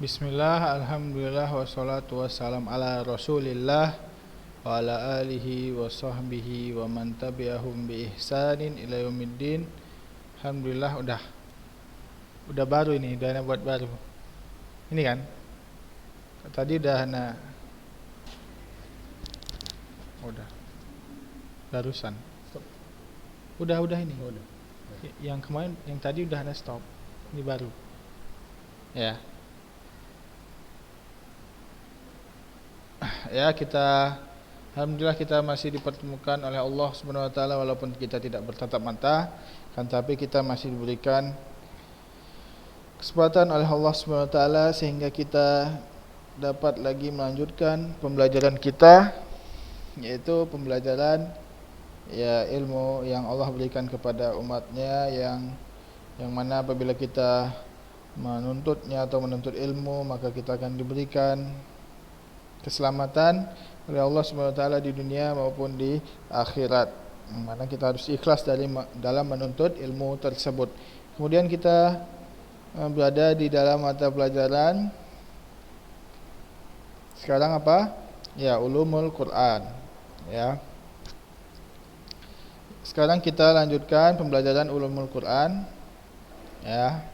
Bismillah, alhamdulillah, wassalatu wassalam ala rasulillah wa ala alihi wa sahbihi wa man tabi'ahum bi ihsanin ila yaumiddin. Alhamdulillah udah baru ini, udah buat baru. Ini kan? Tadi udah barusan. Udah ini. Yang kemarin yang tadi udah stop. Ini baru. Ya. Ya, alhamdulillah kita masih dipertemukan oleh Allah Subhanahu wa taala walaupun kita tidak bertatap mata, kan tapi kita masih diberikan kesempatan oleh Allah Subhanahu wa taala sehingga kita dapat lagi melanjutkan pembelajaran kita, yaitu pembelajaran ilmu yang Allah berikan kepada umatnya yang mana apabila kita menuntutnya atau menuntut ilmu, maka kita akan diberikan keselamatan oleh Allah Subhanahu wa taala di dunia maupun di akhirat. Mana kita harus ikhlas dalam menuntut ilmu tersebut. Kemudian kita berada di dalam mata pelajaran sekarang apa? Ya, ulumul Quran. Ya. Sekarang kita lanjutkan pembelajaran ulumul Quran. Ya.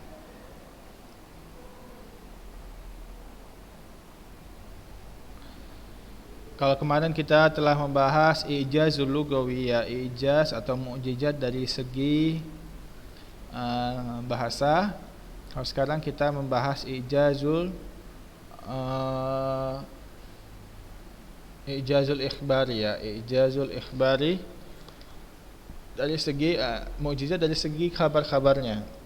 Kalau kemarin kita telah membahas ijazul lugawi, ya, ijaz atau mukjizat dari segi bahasa. Kalau sekarang kita membahas ijazul ikhbari, ya, ijazul ikhbari dari segi mukjizat dari segi kabar-kabarnya.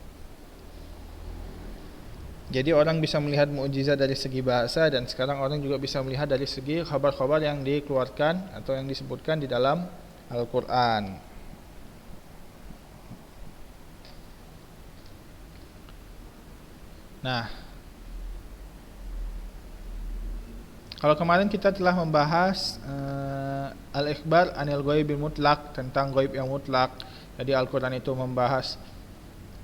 Jadi orang bisa melihat mukjizat dari segi bahasa, dan sekarang orang juga bisa melihat dari segi khabar-khabar yang dikeluarkan atau yang disebutkan di dalam Al-Quran. Nah, kalau kemarin kita telah membahas al-ikhbar anil ghaibil mutlaq, tentang ghaib yang mutlak. Jadi Al-Quran itu membahas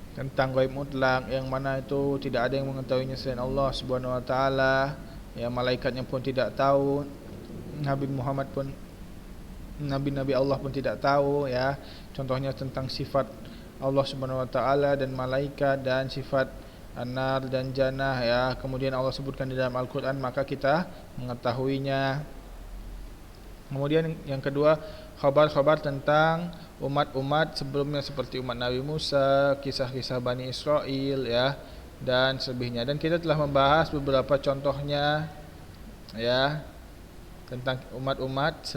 tentang gaib mutlak yang mana itu tidak ada yang mengetahuinya selain Allah Subhanahu wa taala, ya, malaikatnya pun tidak tahu, nabi Allah pun tidak tahu, ya. Contohnya tentang sifat Allah Subhanahu wa taala dan malaikat dan sifat an-nar dan jannah, ya. Kemudian Allah sebutkan di dalam Al-Qur'an, maka kita mengetahuinya. Kemudian yang kedua, khabar-khabar tentang umat-umat sebelumnya seperti umat Nabi Musa, kisah-kisah Bani Israel, ya, dan selebihnya. Dan kita telah membahas beberapa contohnya, ya, tentang umat-umat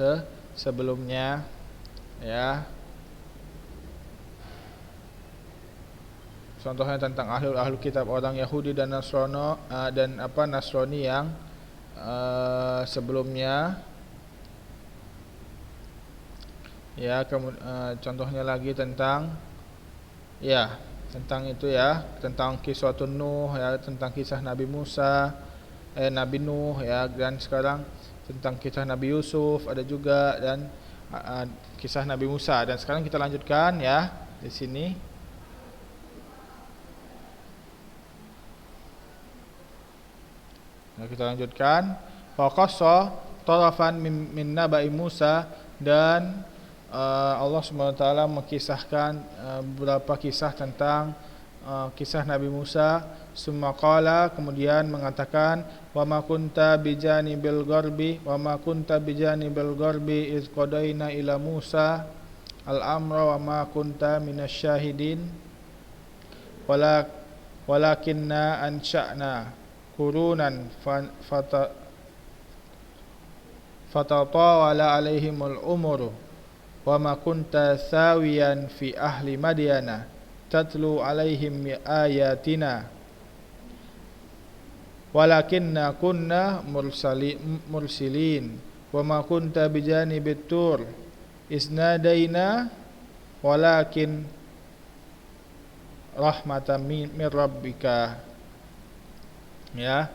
sebelumnya, ya. Contohnya tentang ahlu kitab, orang Yahudi dan Nasrani yang sebelumnya. Ya, contohnya lagi tentang itu, ya, tentang kisah Nuh, ya, tentang kisah Nabi Nabi Nuh, ya, dan sekarang tentang kisah Nabi Yusuf ada juga, dan kisah Nabi Musa. Dan sekarang kita lanjutkan, ya, di sini. Nah, kita lanjutkan. Faqassa tarafan min nabai Musa, dan Allah SWT mengisahkan beberapa kisah tentang kisah Nabi Musa. Summa qala, kemudian mengatakan, wa ma kunta bijanibil gharbi iz qadaina ila Musa al-amra wa ma kunta minasyahidin walakinna ansha'na qurunan fatatawala alaihimul umuru wa ma kunta sawiyan fi ahli madyana tatlu alaihim ayatina walakinna kunna mursilin wa ma kunta bijanibit tur isnadaina walakin rahmatan min rabbika. Ya,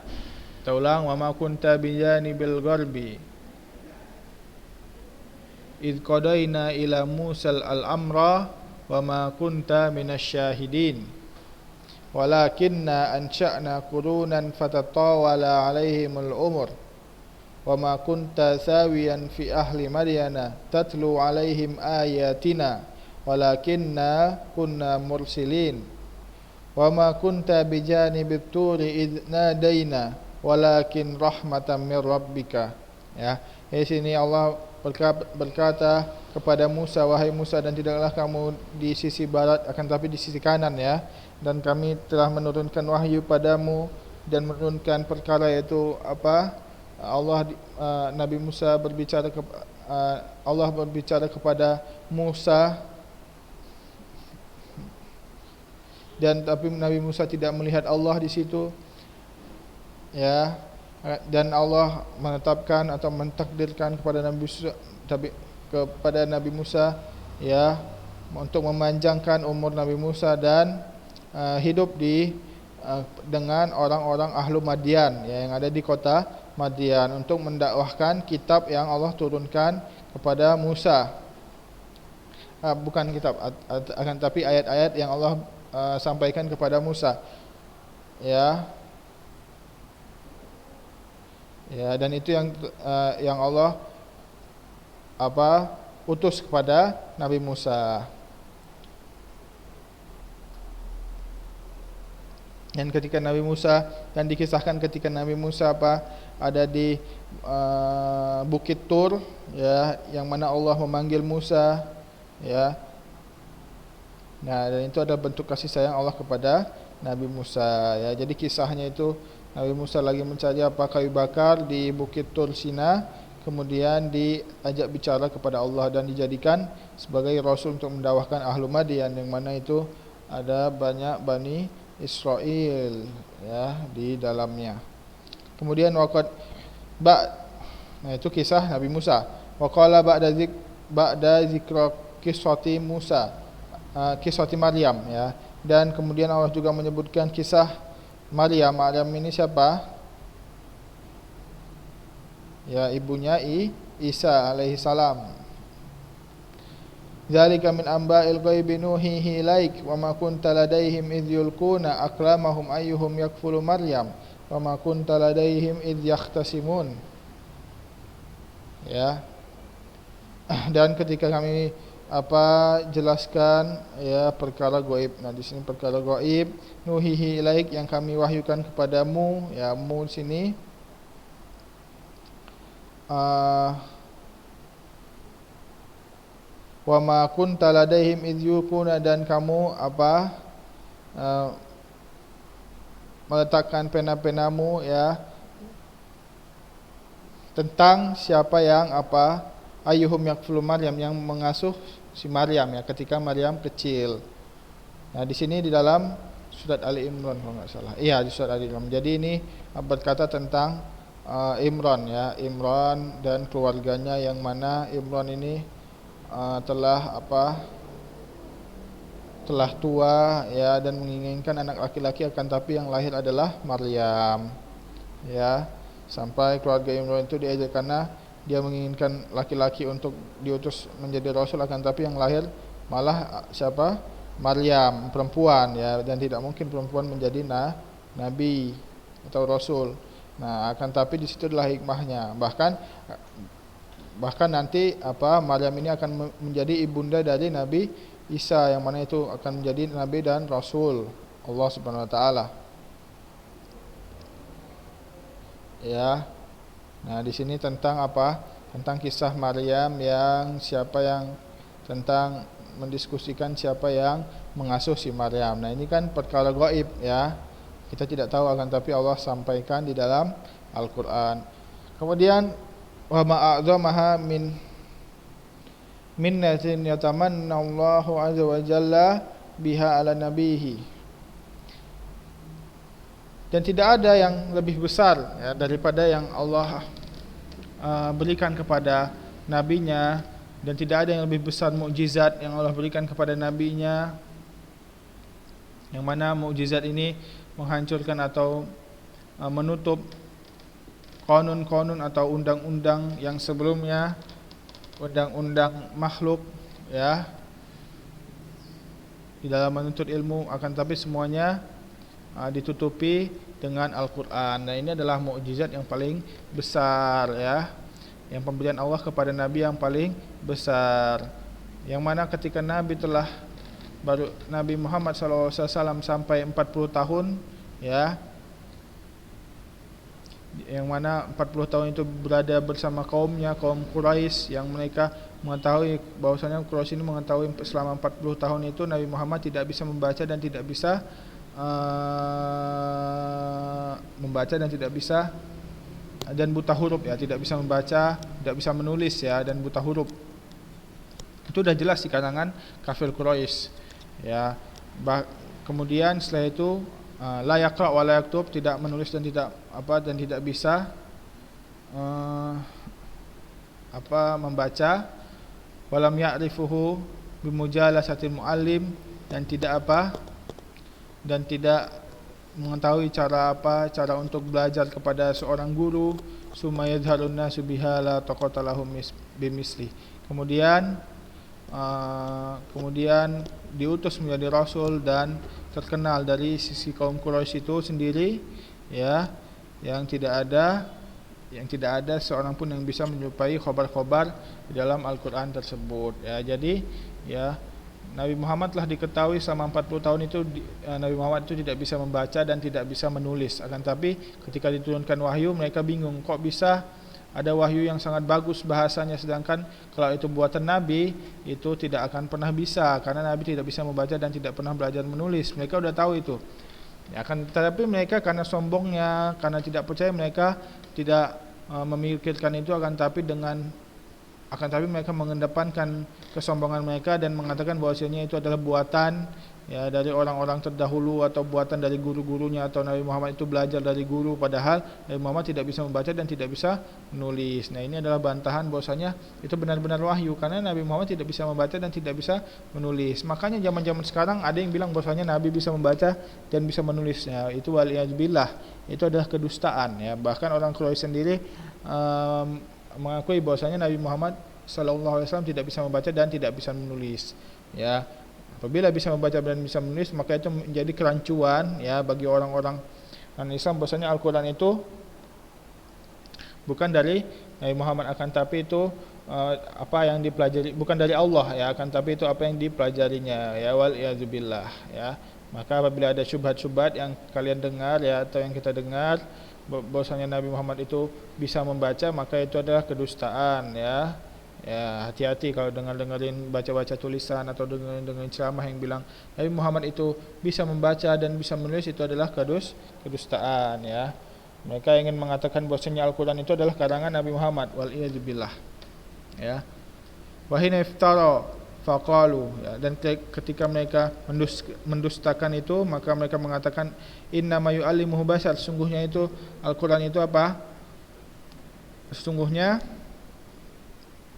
kita ulang, wa ma kunta bijanibil gharbi idh qadaina ila Musa al-amra wa ma kunta minasyahidin walakinna ansha'na qurunan fatatawala 'alaihimul umur wa ma kunta sawiyan fi ahli madyana tatlu 'alaihim ayatina walakinna kunna mursilin wa ma kunta bijanibit turi id nadaina walakin rahmatan mir rabbika. Ya, di sini Allah berkata kepada Musa, wahai Musa, dan tidaklah kamu di sisi barat akan tapi di sisi kanan, ya, dan kami telah menurunkan wahyu padamu dan menurunkan perkara yaitu apa? Nabi Musa berbicara Allah berbicara kepada Musa, dan tapi Nabi Musa tidak melihat Allah di situ, ya, dan Allah menetapkan atau mentakdirkan kepada Nabi Musa, ya, untuk memanjangkan umur Nabi Musa dan hidup dengan orang-orang ahlu Madian, ya, yang ada di kota Madian, untuk mendakwahkan kitab yang Allah turunkan kepada Musa. Bukan kitab, akan tapi ayat-ayat yang Allah sampaikan kepada Musa, ya, dan itu yang Allah utus kepada Nabi Musa. Dan ketika Nabi Musa, dan dikisahkan ketika Nabi Musa ada di Bukit Tur, ya, yang mana Allah memanggil Musa, ya. Nah, dan itu adalah bentuk kasih sayang Allah kepada Nabi Musa, ya. Jadi kisahnya itu Nabi Musa lagi mencari kayu bakar di Bukit Tur Sina, kemudian diajak bicara kepada Allah dan dijadikan sebagai rasul untuk mendakwahkan ahlu Madian, yang mana itu ada banyak Bani Israel, ya, di dalamnya. Kemudian nah, itu kisah Nabi Musa. Waqala ba'da zikra qissati Musa, qissati Maryam, ya. Dan kemudian Allah juga menyebutkan kisah Maryam. Maryam ini siapa? Ya, ibunya Isa alaihi salam. Zalika min amba'il ghaibi nuhihi ilaik wa ma kunta ladaihim idh yulquna aqlamahum ayyuhum yakfulu Maryam wa ma kunta ladaihim idh yakhtasimun. Ya. Dan ketika kami jelaskan, ya, perkara gaib. Nah, di sini perkara gaib, nuhihi ilaik, yang kami wahyukan kepadamu, ya, mu di sini wa ma kunta ladaihim idh yulquna, dan kamu meletakkan pena-penamu, ya, tentang siapa yang ayyuhum yakfulu Maryam, yang mengasuh si Maryam, ya, ketika Maryam kecil. Nah, di sini di dalam surat Ali Imran kalau enggak salah. Iya, di surat Ali Imran. Jadi ini berkata tentang Imran, ya, Imran dan keluarganya, yang mana Imran ini telah tua, ya, dan menginginkan anak laki-laki, akan tapi yang lahir adalah Maryam, ya. Sampai keluarga Imran itu diajak karena dia menginginkan laki-laki untuk diutus menjadi rasul, akan tapi yang lahir malah siapa? Maryam, perempuan, ya, dan tidak mungkin perempuan menjadi nabi atau rasul. Nah, akan tapi di situ adalah hikmahnya. Bahkan nanti Maryam ini akan menjadi ibunda dari Nabi Isa, yang mana itu akan menjadi nabi dan rasul Allah Subhanahu wa taala. Ya. Nah, di sini tentang tentang kisah Maryam, yang tentang mendiskusikan siapa yang mengasuh si Maryam. Nah, ini kan perkara gaib, ya. Kita tidak tahu, akan tapi Allah sampaikan di dalam Al-Qur'an. Kemudian wa ma'adzamaha minnatin yatamanna Allahu azza wa jalla biha ala nabihi. Dan tidak ada yang lebih besar, ya, daripada yang Allah berikan kepada nabinya, dan tidak ada yang lebih besar mukjizat yang Allah berikan kepada nabinya, yang mana mukjizat ini menghancurkan atau menutup konun-konun atau undang-undang yang sebelumnya, undang-undang makhluk, ya, di dalam menuntut ilmu, akan tapi semuanya ditutupi dengan Al-Quran. Dan ini adalah mukjizat yang paling besar ya, yang pemberian Allah kepada Nabi yang paling besar, yang mana ketika Nabi Muhammad SAW sampai 40 tahun ya, yang mana 40 tahun itu berada bersama kaumnya, kaum Quraisy, yang mereka mengetahui bahwasanya Quraisy ini mengetahui selama 40 tahun itu Nabi Muhammad tidak bisa membaca dan tidak bisa dan buta huruf ya, tidak bisa membaca, tidak bisa menulis ya, dan buta huruf. Itu sudah jelas di kalangan kafir Quraisy ya. Kemudian setelah itu la yaqra wa la yaktub, tidak menulis dan tidak bisa membaca. Walam ya'rifuhu bimujalasatil muallim, dan tidak mengetahui cara untuk belajar kepada seorang guru. Summa yadharun nasu biha la taqata lahum bimisli. Kemudian diutus menjadi rasul dan terkenal dari sisi kaum Quraisy itu sendiri ya, yang tidak ada seorang pun yang bisa menyerupai khabar-khabar di dalam Al-Qur'an tersebut ya. Jadi ya, Nabi Muhammad telah diketahui selama 40 tahun itu Nabi Muhammad itu tidak bisa membaca dan tidak bisa menulis. Akan tapi ketika diturunkan wahyu, mereka bingung, kok bisa ada wahyu yang sangat bagus bahasanya, sedangkan kalau itu buatan Nabi itu tidak akan pernah bisa, karena Nabi tidak bisa membaca dan tidak pernah belajar menulis. Mereka sudah tahu itu ya, tetapi mereka karena sombongnya, karena tidak percaya, mereka tidak memikirkan itu. Akan tapi mereka mengedepankan kesombongan mereka dan mengatakan bahwasanya itu adalah buatan ya dari orang-orang terdahulu, atau buatan dari guru-gurunya, atau Nabi Muhammad itu belajar dari guru, padahal Nabi Muhammad tidak bisa membaca dan tidak bisa menulis. Nah, ini adalah bantahan bahwasanya itu benar-benar wahyu, karena Nabi Muhammad tidak bisa membaca dan tidak bisa menulis. Makanya zaman-zaman sekarang ada yang bilang bahwasanya Nabi bisa membaca dan bisa menulisnya. Itu waliyadzubillah, itu adalah kedustaan ya. Bahkan orang Quraisy sendiri mengakui bahwasanya Nabi Muhammad SAW tidak bisa membaca dan tidak bisa menulis ya. Apabila bisa membaca dan bisa menulis, maka itu menjadi kerancuan ya bagi orang-orang non-Islam bahwasanya Al-Qur'an itu bukan dari Nabi Muhammad, akan tapi itu apa yang dipelajari, bukan dari Allah ya, akan tapi itu apa yang dipelajarinya ya, wal iyadzubillah ya. Maka apabila ada syubhat-syubhat yang kalian dengar ya, atau yang kita dengar bahwasanya Nabi Muhammad itu bisa membaca, maka itu adalah kedustaan ya. Ya, hati-hati kalau dengerin baca-baca tulisan atau dengerin ceramah yang bilang Nabi Muhammad itu bisa membaca dan bisa menulis, itu adalah kedustaan ya. Mereka ingin mengatakan bahwasanya Al-Qur'an itu adalah karangan Nabi Muhammad, wal iyadzubillah ya. Wa hina iftara faqalu ya, dan ketika mereka mendustakan itu, maka mereka mengatakan inna ma yu'allimuhu bashar, sungguhnya itu Al-Qur'an itu apa? Sesungguhnya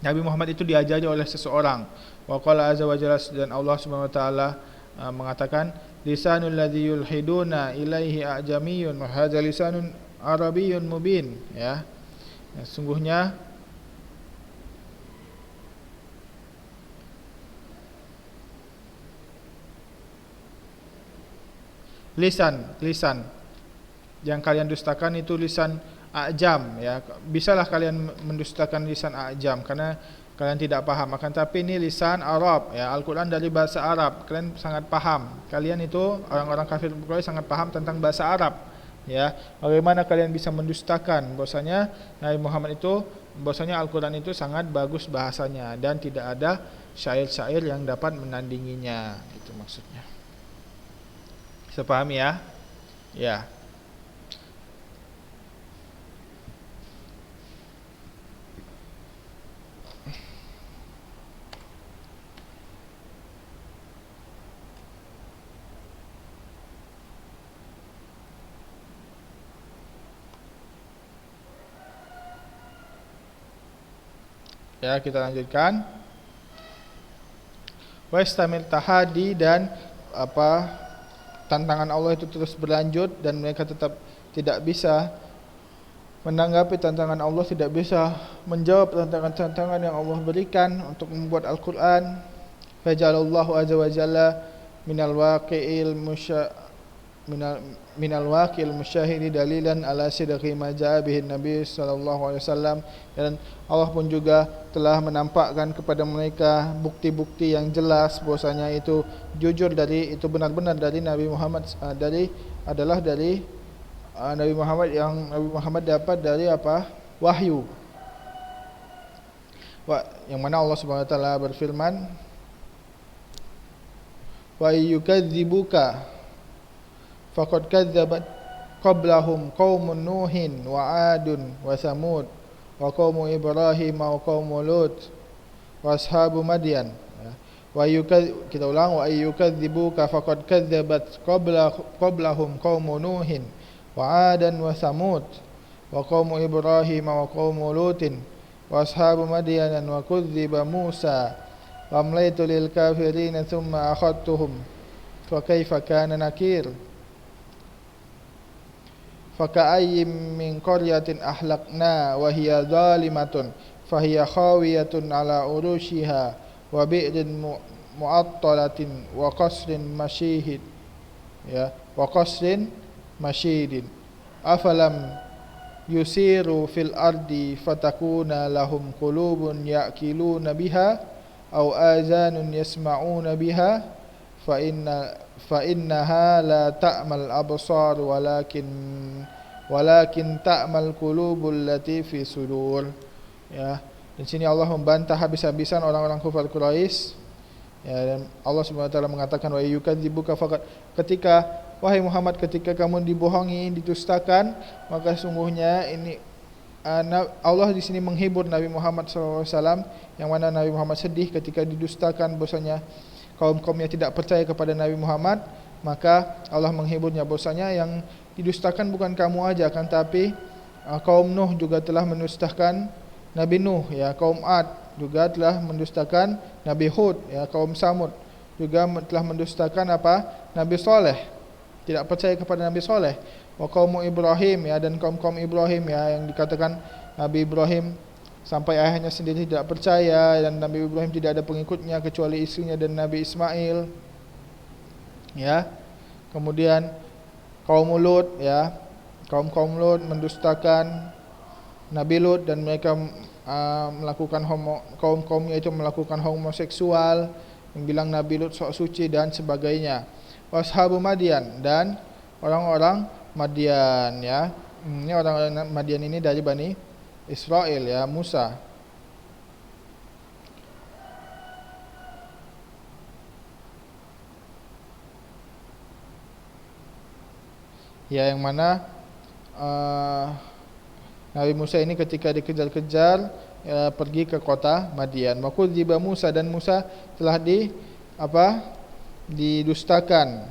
Nabi Muhammad itu diajari oleh seseorang. Wa qala azza wa jalla, dan Allah Subhanahu wa taala mengatakan lisanul ladzi yulhiduna ilaihi a'jamiyyun wa hadza lisanun arabiyyun mubin ya. Sungguhnya lisan yang kalian dustakan itu lisan A'jam ya. Bisalah kalian mendustakan lisan A'jam karena kalian tidak paham, akan tapi ini lisan Arab ya, Al-Qur'an dari bahasa Arab, kalian sangat paham. Kalian itu orang-orang kafir Quraisy sangat paham tentang bahasa Arab ya. Bagaimana kalian bisa mendustakan bahwasanya Nabi Muhammad itu, bahwasanya Al-Qur'an itu sangat bagus bahasanya dan tidak ada syair-syair yang dapat menandinginya, itu maksudnya. Bisa paham ya? Ya. Ya, kita lanjutkan. Wastamil tahadi, dan tantangan Allah itu terus berlanjut dan mereka tetap tidak bisa menanggapi tantangan Allah, tidak bisa menjawab tantangan-tantangan yang Allah berikan untuk membuat Al-Qur'an. Fajalallahu azza wa jalla minal waqi'il minal waqil musyahidi dalilan ala sidqi ma jaa bihi Nabi sallallahu alaihi wasallam, dan Allah pun juga telah menampakkan kepada mereka bukti-bukti yang jelas bahwasanya itu jujur dari itu benar-benar dari Nabi Muhammad, dari Nabi Muhammad, yang Nabi Muhammad dapat dari apa? Wahyu. Yang mana Allah Subhanahu wa taala berfirman, wa yukadzibuka faqad kadzabat qablahum qaumun nuhin wa adun wa samud wa qaumu ibrahim wa qaumu lut wa ashabu madyan. Kita ulang, wa yukadzibuka faqad kadzabat qablahum qaumun nuhin wa adan wa samud wa qaumu ibrahim wa qaumu lutin wa ashabu madyan wa kudziba Musa wa amlaytu lil kafirin thumma akhadtuhum fa kaifa kana nakir. Faka'ayyim min qaryatin ahlakna wa hiya zalimatun fahiya khawiyatun ala urushiha wa bi'rin mu'attalatin wa qasrin masyidin, ya, wa qasrin masyidin afalam yusiru fil ardi fatakuna lahum qulubun ya'qiluna biha aw azanun yasma'una biha fa innaha la ta'mal absar walakin ta'mal qulubul lati fi sudur. Ya, di sini Allah membantah habis-habisan orang-orang kafir Quraisy. Ya, dan Allah Subhanahu wa taala mengatakan, wa yukadzibuka faqad, ketika wahai Muhammad, ketika kamu dibohongi, didustakan, maka sungguhnya ini Allah di sini menghibur Nabi Muhammad SAW, yang mana Nabi Muhammad sedih ketika didustakan, bahwasanya kaum-kaumnya tidak percaya kepada Nabi Muhammad. Maka Allah menghiburnya bahwasanya yang didustakan bukan kamu aja, kan, tapi kaum Nuh juga telah mendustakan Nabi Nuh, ya, kaum Ad juga telah mendustakan Nabi Hud, ya, kaum Samud juga telah mendustakan apa? Nabi Saleh, tidak percaya kepada Nabi Saleh. Wa qaumu Ibrahim, ya, dan kaum Ibrahim, ya, yang dikatakan Nabi Ibrahim sampai ayahnya sendiri tidak percaya, dan Nabi Ibrahim tidak ada pengikutnya kecuali istrinya dan Nabi Ismail, ya. Kemudian kaum Lut, ya, kaum Lut mendustakan Nabi Lut, dan mereka melakukan kaum-kaumnya itu melakukan homoseksual, membilang Nabi Lut sok suci dan sebagainya. Washabu Madyan, dan orang-orang Madyan, ya. Ini orang-orang Madyan ini dari Bani Israel, ya, Musa. Ya, yang mana Nabi Musa ini ketika dikejar-kejar, ya, pergi ke kota Madian. Wa kudziba Musa, dan Musa telah didustakan,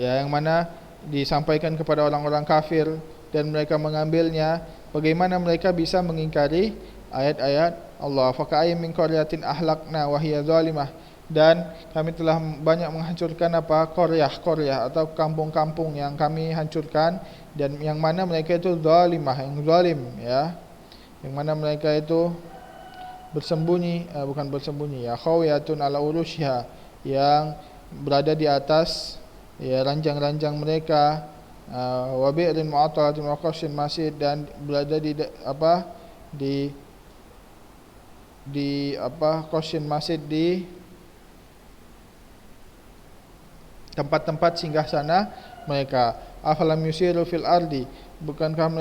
ya, yang mana disampaikan kepada orang-orang kafir dan mereka mengambilnya. Bagaimana mereka bisa mengingkari ayat-ayat Allah? Faka'ayyim min qaryatin ahlakna wa hiya zalimah, dan kami telah banyak menghancurkan qaryah atau kampung-kampung yang kami hancurkan, dan yang mana mereka itu zalimah, yang zalim, ya, yang mana mereka itu bukan bersembunyi, ya, khawiyatun ala urushiha, yang berada di atas, ya, ranjang-ranjang mereka, wa bi'rin mu'attalatin wa qasrin masid, dan berada di qasrin masid, di tempat-tempat singgah sana mereka. Afalam yusiru fil ardi, apakah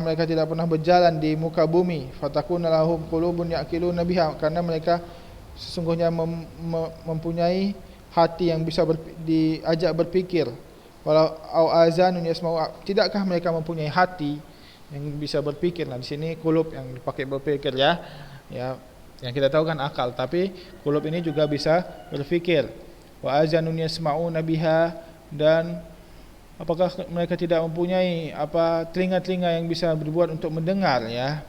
mereka tidak pernah berjalan di muka bumi? Fatakuna lahum qulubun ya'qiluna biha, karena mereka sesungguhnya mempunyai hati yang bisa diajak berpikir. Walau au azanun yasma'u, tidakkah mereka mempunyai hati yang bisa berpikir? Nah, di sini qulub yang dipakai berpikir, ya. Ya, yang kita tahu kan akal, tapi qulub ini juga bisa berpikir. Wa azanun yasma'una biha, dan apakah mereka tidak mempunyai telinga-telinga yang bisa berbuat untuk mendengar, ya.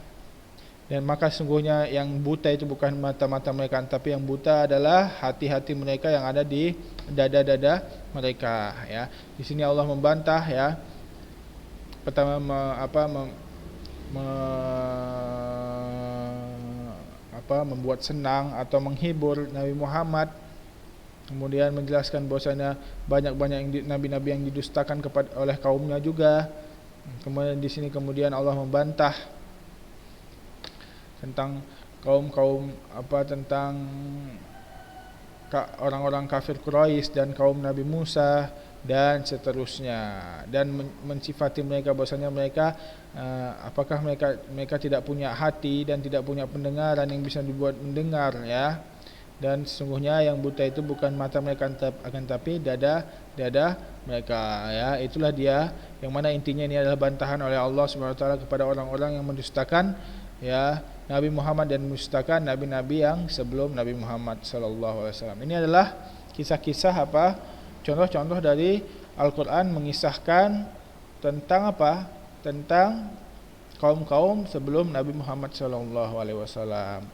Dan maka sungguhnya yang buta itu bukan mata-mata mereka, tapi yang buta adalah hati-hati mereka yang ada di dada-dada mereka, ya. Di sini Allah membantah, ya. Pertama membuat senang atau menghibur Nabi Muhammad Kemudian menjelaskan bahwasanya banyak-banyak nabi-nabi yang didustakan oleh kaumnya juga. Kemudian di sini kemudian Allah membantah tentang kaum-kaum tentang orang-orang kafir Quraisy dan kaum Nabi Musa dan seterusnya, dan mensifati mereka bahwasanya mereka apakah mereka tidak punya hati dan tidak punya pendengaran yang bisa dibuat mendengar, ya. Dan sesungguhnya yang buta itu bukan mata mereka akan tapi dada mereka, ya. Itulah dia yang mana intinya ini adalah bantahan oleh Allah Subhanahu wa taala kepada orang-orang yang mendustakan, ya, Nabi Muhammad dan mendustakan nabi-nabi yang sebelum Nabi Muhammad sallallahu alaihi wasallam. Ini adalah kisah-kisah contoh-contoh dari Al-Qur'an mengisahkan tentang tentang kaum-kaum sebelum Nabi Muhammad sallallahu alaihi wasallam.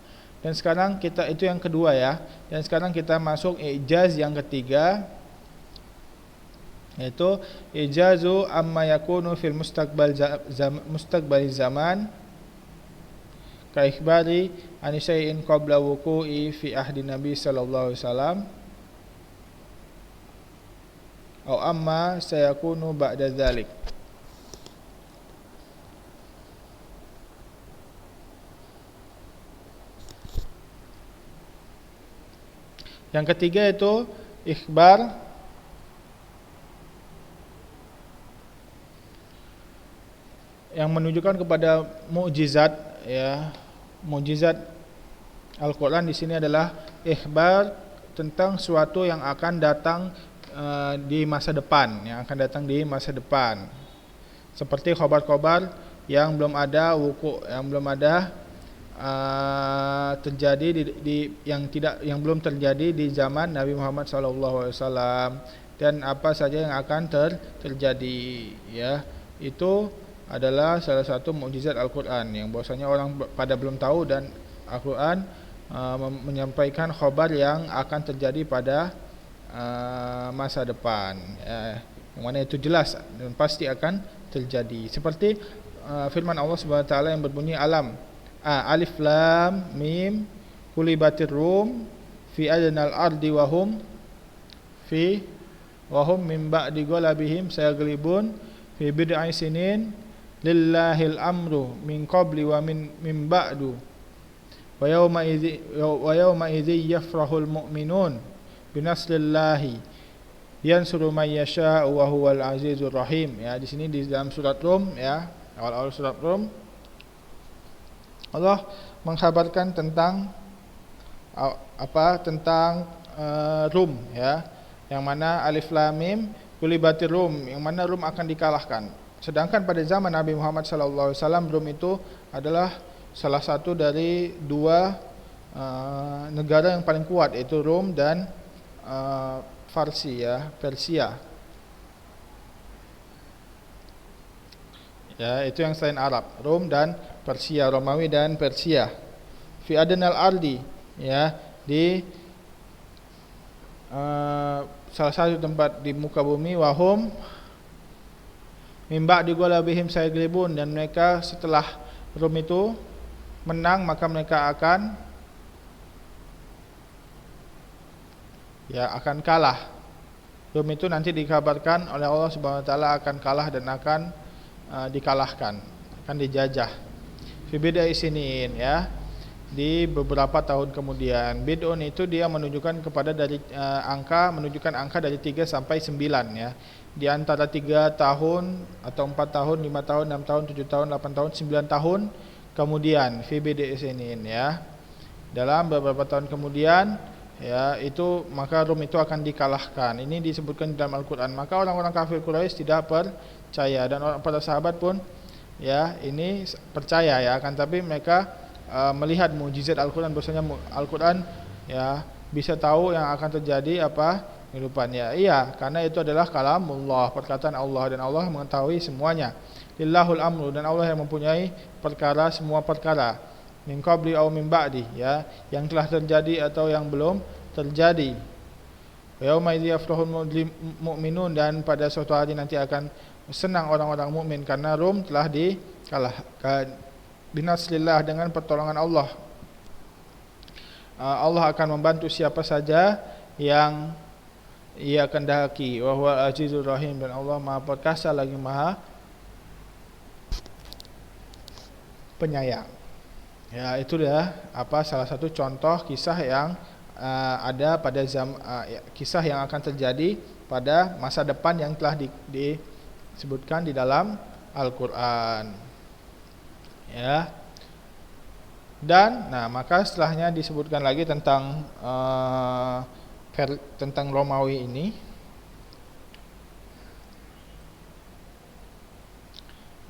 Dan sekarang itu yang kedua, ya. Dan sekarang kita masuk ijaz yang ketiga, yaitu ijazu amma yakunu fil mustaqbal zaman ka ikhbari an syai'in qabla wuqu'i fi ahdi Nabi sallallahu alaihi wasallam atau amma sayakunu ba'da dzalik. Yang ketiga itu ikhbar yang menunjukkan kepada mukjizat, ya. Mukjizat Al-Qur'an di sini adalah ikhbar tentang suatu yang akan datang di masa depan, Seperti khabar-khabar yang belum ada yang belum ada terjadi yang belum terjadi di zaman Nabi Muhammad SAW, dan apa saja yang akan terjadi, ya. Itu adalah salah satu mukjizat Al-Qur'an yang bahwasanya orang pada belum tahu, dan Al-Qur'an menyampaikan khabar yang akan terjadi pada masa depan, ya, yang mana itu jelas dan pasti akan terjadi. Seperti firman Allah Subhanahu wa taala yang berbunyi Alif Lam Mim Kulibatir Rum fi adnal ardi wahum min ba'di ghalabihim sayaglibun fi bid'i sinin lillahil amru min qabli wa min ba'du wa yawma idzi yafrahul mu'minun binasrillahi yansuru may yasha'u wa huwal azizur rahim, ya. Di sini di dalam surat Rum, ya, awal-awal surat Rum, Allah mengkhabarkan tentang Rum, ya, yang mana Alif Lam Mim Kulibatir Rum, yang mana Rum akan dikalahkan. Sedangkan pada zaman Nabi Muhammad sallallahu alaihi wasallam, Rum itu adalah salah satu dari dua negara yang paling kuat, yaitu Rum dan Farsi, ya, Persia. Ya, itu yang selain Arab, Rum dan Persia, Romawi dan Persia. Fi adnal ardi, ya, di salah satu tempat di muka bumi, wahum mimba digolabihim sayaglibun, dan mereka setelah Rum itu menang maka mereka akan kalah. Rum itu nanti dikabarkan oleh Allah Subhanahu wa taala akan kalah dan akan dikalahkan, akan dijajah. Fi bid'i sinin, ya, di beberapa tahun kemudian. Bid'un itu dia menunjukkan kepada menunjukkan angka dari 3 sampai 9, ya. Di antara 3 tahun atau 4 tahun, 5 tahun, 6 tahun, 7 tahun, 8 tahun, 9 tahun kemudian, fi bid'i sinin, ya. Dalam beberapa tahun kemudian, ya, itu maka Rum itu akan dikalahkan. Ini disebutkan dalam Al-Qur'an. Maka orang-orang kafir Quraisy tidak percaya, dan para sahabat pun, ya, ini percaya, ya, akan tapi mereka melihat mukjizat Al-Qur'an, bahwasanya Al-Qur'an, ya, bisa tahu yang akan terjadi kehidupannya. Iya, karena itu adalah kalamullah, perkataan Allah, dan Allah mengetahui semuanya. Lillahul amru, dan Allah yang mempunyai semua perkara. Min qabli aw min ba'di, ya, yang telah terjadi atau yang belum terjadi. Yauma idzi yafrahul mu'minun, dan pada suatu hari nanti akan senang orang-orang mukmin karena Rum telah dikalahkan binasrillah, dengan pertolongan Allah. Allah akan membantu siapa saja yang ia kehendaki, wa huwal azizur rahim, dan Allah Maha Perkasa lagi Maha Penyayang. Ya, itu dah salah satu contoh kisah yang ada pada kisah yang akan terjadi pada masa depan yang telah disebutkan di dalam Al-Qur'an. Ya. Dan maka setelahnya disebutkan lagi tentang Romawi ini.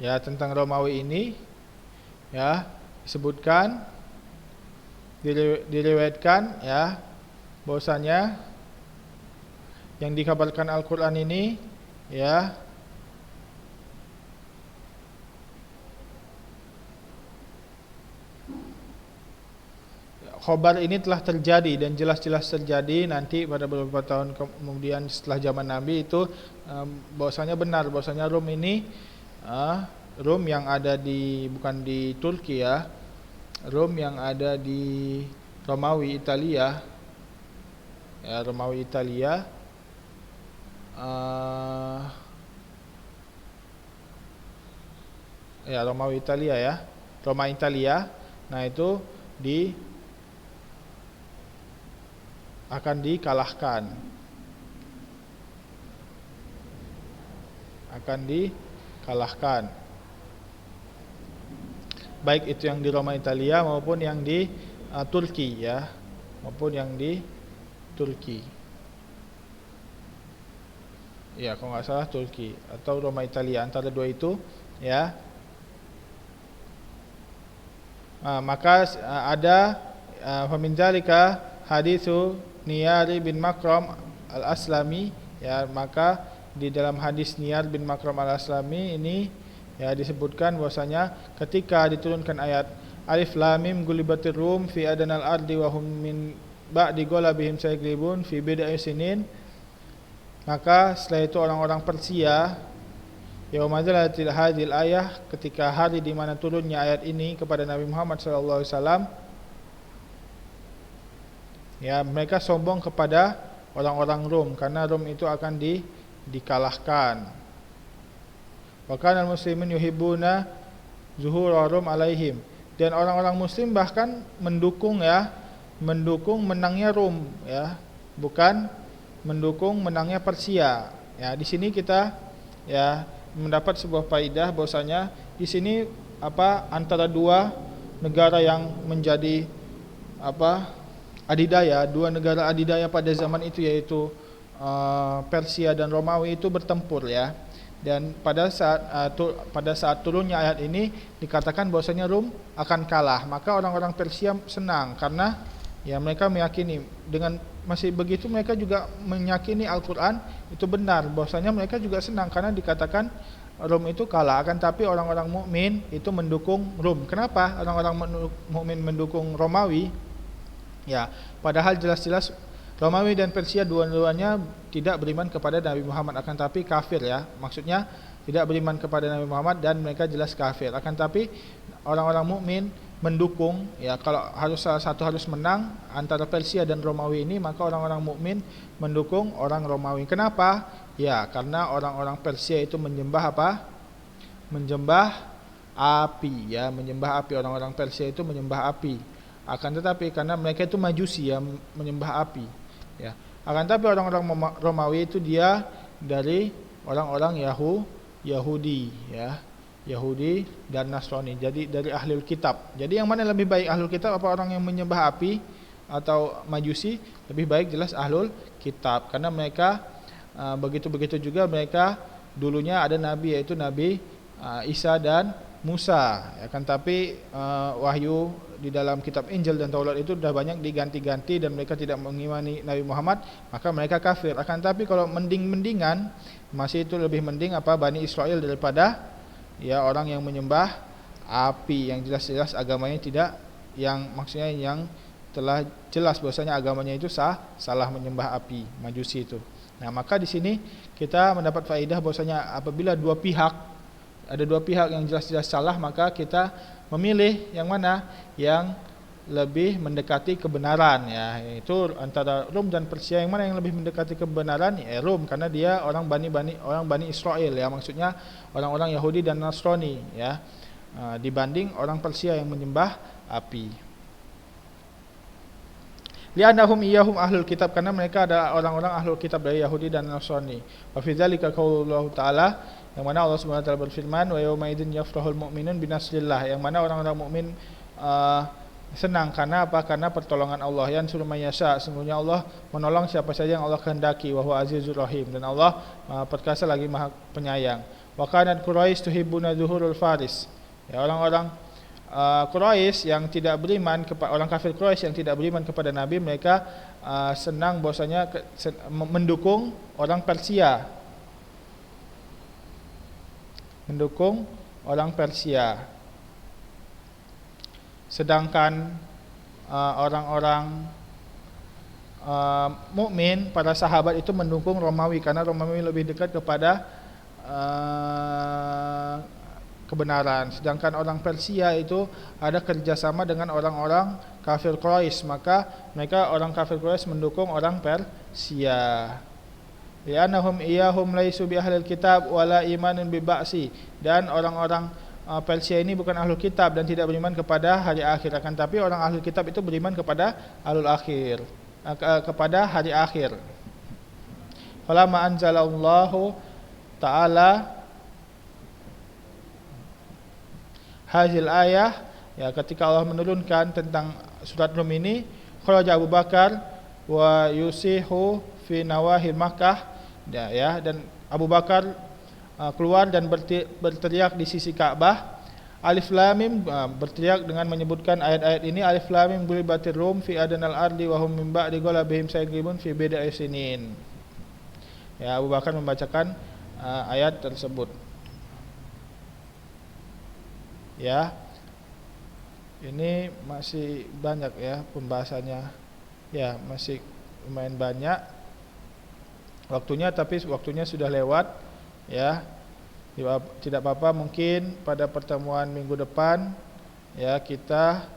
Ya, tentang Romawi ini ya disebutkan, diriwayatkan ya bahwasanya yang dikabarkan Al-Qur'an ini ya khobar ini telah terjadi dan jelas-jelas terjadi nanti pada beberapa tahun kemudian setelah zaman Nabi itu, bahwasanya benar bahwasanya Rom ini Rom yang ada bukan di Turki ya, Rom yang ada di Romawi Italia ya, Romawi Italia ya Romawi Italia ya, Roma Italia. Nah itu akan dikalahkan, baik itu yang di Roma Italia maupun yang di Turki ya, ya kalau nggak salah Turki atau Roma Italia, antara dua itu ya. Maka ada faminzalika hadithu Niyar bin Makram al-Aslami ya, maka di dalam hadis Niyar bin Makram al-Aslami ini ya disebutkan bahwasanya ketika diturunkan ayat Alif Lam Mim gulibatir rum fi adanal ardi wa hum min ba'di ghalabihim sayaglibun fi bid'i sinin, maka setelah itu orang-orang Persia yaumadzalatil hadil ayah, ketika hari di mana turunnya ayat ini kepada Nabi Muhammad sallallahu alaihi wasallam ya, mereka sombong kepada orang-orang Rom karena Rom itu akan dikalahkan. Wa kana al-muslimun yuhibbuna zuhura Rom alaihim, dan orang-orang muslim bahkan mendukung menangnya Rom ya, bukan mendukung menangnya Persia. Ya, di sini kita ya mendapat sebuah faedah bahwasanya di sini antara dua negara yang menjadi adidaya, dua negara adidaya pada zaman itu, yaitu Persia dan Romawi itu bertempur ya. Dan pada saat turunnya ayat ini dikatakan bahwasanya Rom akan kalah, maka orang-orang Persia senang karena ya mereka meyakini, dengan masih begitu mereka juga meyakini Al-Qur'an itu benar, bahwasanya mereka juga senang karena dikatakan Rom itu kalah. Akan tapi orang-orang mukmin itu mendukung Rom. Kenapa orang-orang mukmin mendukung Romawi? Ya, padahal jelas-jelas Romawi dan Persia dua-duanya tidak beriman kepada Nabi Muhammad, akan tapi kafir ya. Maksudnya tidak beriman kepada Nabi Muhammad dan mereka jelas kafir. Akan tapi orang-orang mukmin mendukung ya, kalau salah satu harus menang antara Persia dan Romawi ini, maka orang-orang mukmin mendukung orang Romawi. Kenapa? Ya, karena orang-orang Persia itu menyembah Menyembah api ya, menyembah api. Orang-orang Persia itu menyembah api. Akan tetapi karena mereka itu majusi ya, menyembah api ya. Akan tetapi orang-orang Romawi itu dia dari orang-orang Yahudi ya, Yahudi dan Nasrani, jadi dari ahlul kitab. Jadi yang mana lebih baik, ahlul kitab apa orang yang menyembah api atau majusi? Lebih baik jelas ahlul kitab, karena mereka begitu-begitu juga mereka dulunya ada nabi, yaitu Nabi Isa dan Musa. Akan tapi wahyu di dalam kitab Injil dan Taurat itu sudah banyak diganti-ganti dan mereka tidak mengimani Nabi Muhammad, maka mereka kafir. Akan tapi kalau mending-mendingan, masih itu lebih mending Bani Israel daripada ya orang yang menyembah api, yang jelas-jelas agamanya tidak, yang maksudnya yang telah jelas bahwasanya agamanya itu salah menyembah api, majusi itu. Nah, maka di sini kita mendapat faedah bahwasanya apabila ada dua pihak yang jelas-jelas salah, maka kita memilih yang mana yang lebih mendekati kebenaran, ya. Itu antara Rom dan Persia, yang mana yang lebih mendekati kebenaran? Ya Rom, karena dia orang Bani Israel, ya, maksudnya orang-orang Yahudi dan Nasrani, ya, dibanding orang Persia yang menyembah api. Li'annahum iyyahum ahlul kitab, karena mereka adalah orang-orang ahlul kitab dari Yahudi dan Nasrani. Wa fi dzalika qaulullah ta'ala, yang mana Allah Subhanahu wa taala berfirman, wa yauma idzin yafrahul mu'minun binasrillah, yang mana orang-orang mukmin senang karena apa? Karena pertolongan Allah. Yang suruh mayasya, sungguhnya Allah menolong siapa saja yang Allah kehendaki, wa huwa azizur rahim, dan Allah perkasa lagi maha penyayang. Wa kanat Quraisy tuhibbuna zuhurul faris, ya, orang-orang Quraisy yang tidak beriman kepada orang kafir Quraisy yang tidak beriman kepada Nabi, mereka senang bahwasanya mendukung orang Persia, sedangkan orang-orang mukmin, para sahabat itu mendukung Romawi, karena Romawi lebih dekat kepada kebenaran. Sedangkan orang Persia itu ada kerjasama dengan orang-orang kafir Quraisy, maka mereka orang kafir Quraisy mendukung orang Persia. Li'annahum iyyahum laisu bi ahlil kitab wala imanun bi ba'si, dan orang-orang Persia ini bukan ahlul kitab dan tidak beriman kepada hari akhir, akan tapi orang ahlul kitab itu beriman kepada ahlul akhir, kepada hari akhir. Falamma anzalallahu ta'ala hazil ayah, ya, ketika Allah menurunkan tentang surat Rum ini, kharaja Abu Bakar wa yusihu fi nawahil Makkah, ya, dan Abu Bakar keluar dan berteriak di sisi Ka'bah. Alif Lam Mim, berteriak dengan menyebutkan ayat-ayat ini, Alif Lam Mim gulibatir Rum fi adanal ardi wa hum min ba'di ghalabihim sayaghlibun fi bid'i sinin. Ya, Abu Bakar membacakan ayat tersebut. Ya, ini masih banyak, ya, pembahasannya, ya, masih lumayan banyak waktunya, tapi waktunya sudah lewat, ya. Tidak apa-apa, mungkin pada pertemuan minggu depan, ya, kita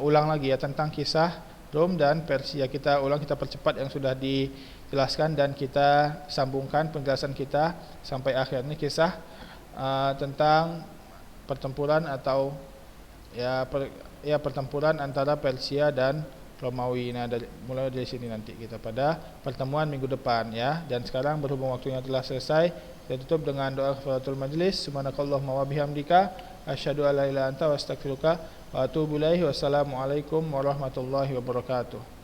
ulang lagi, ya, tentang kisah Rom dan Persia. Kita ulang, kita percepat yang sudah dijelaskan dan kita sambungkan penjelasan kita sampai akhir. Ini kisah tentang pertempuran atau pertempuran antara Persia dan Romawi. Nah, mulai dari sini nanti kita pada pertemuan minggu depan, ya. Dan sekarang berhubung waktunya telah selesai, saya tutup dengan doa kafaratul majlis. Subhanakallahumma wa bihamdika asyhadu an la ilaha illa anta astaghfiruka wa atubu ilaik. Wassalamualaikum warahmatullahi wabarakatuh.